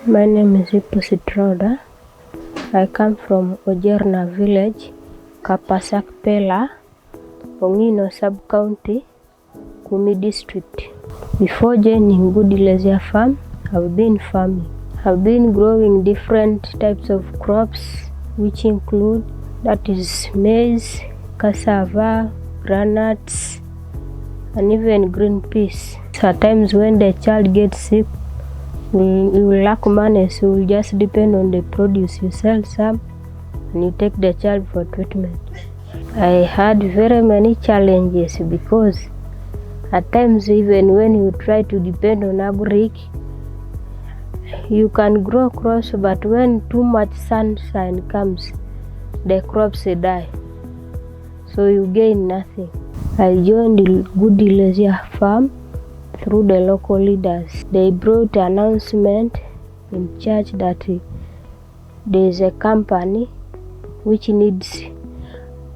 My name is Ipusit Rhoda. I come from Ojerna village, Kapasak Pela, Ongino sub-county, Kumi District. Before joining Gudie Leisure Farm, I've been farming. I've been growing different types of crops, which include maize, cassava, granules, and even green peas. At times when the child gets sick, you will lack money, so you just depend on the produce. You sell some and you take the child for treatment. I had very many challenges because at times even when you try to depend on agric, you can grow crops, but when too much sunshine comes, the crops die, so you gain nothing. I joined the Gudie Leisure Farm through the local leaders. They brought an announcement in church that there is a company which needs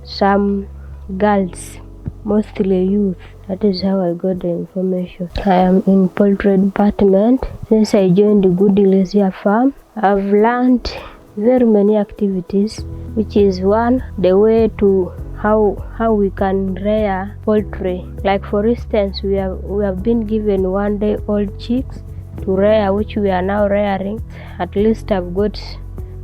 some girls, mostly youth. That is how I got the information. I am in poultry department. Since I joined the Gudie Leisure Farm, I've learned very many activities, which is one, the way to how we can rear poultry. Like for instance, we have been given 1-day-old chicks to rear, which we are now rearing. At least I've got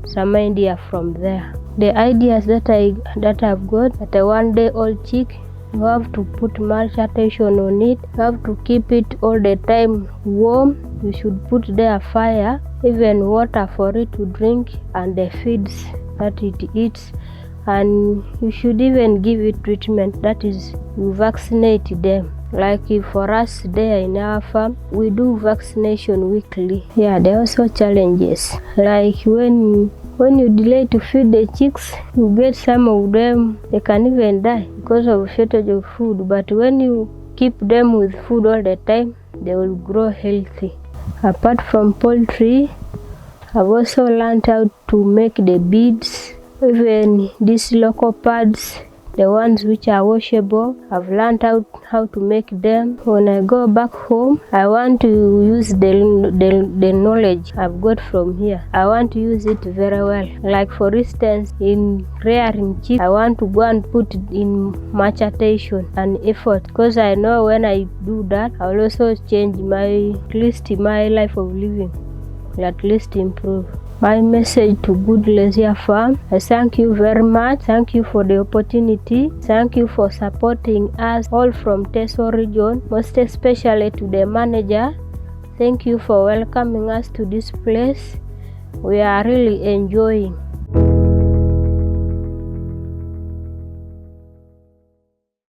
some idea from there. The ideas that I've got, at a 1-day-old chick, you have to put much attention on it. You have to keep it all the time warm. You should put there fire, even water for it to drink, and the feeds that it eats. And you should even give it treatment, that is, you vaccinate them. Like for us there in our farm, we do vaccination weekly. Yeah, there are also challenges. Like when you delay to feed the chicks, you get some of them, they can even die because of shortage of food. But when you keep them with food all the time, they will grow healthy. Apart from poultry, I've also learned how to make the beads. Even these local pads, the ones which are washable, I've learned how to make them. When I go back home, I want to use the knowledge I've got from here. I want to use it very well. Like for instance, in rearing chicks, I want to go and put in much attention and effort, because I know when I do that, I will also change my life of living, will at least improve. My message to Gudie Leisure Farm, I thank you very much. Thank you for the opportunity. Thank you for supporting us all from Teso region, most especially to the manager. Thank you for welcoming us to this place. We are really enjoying.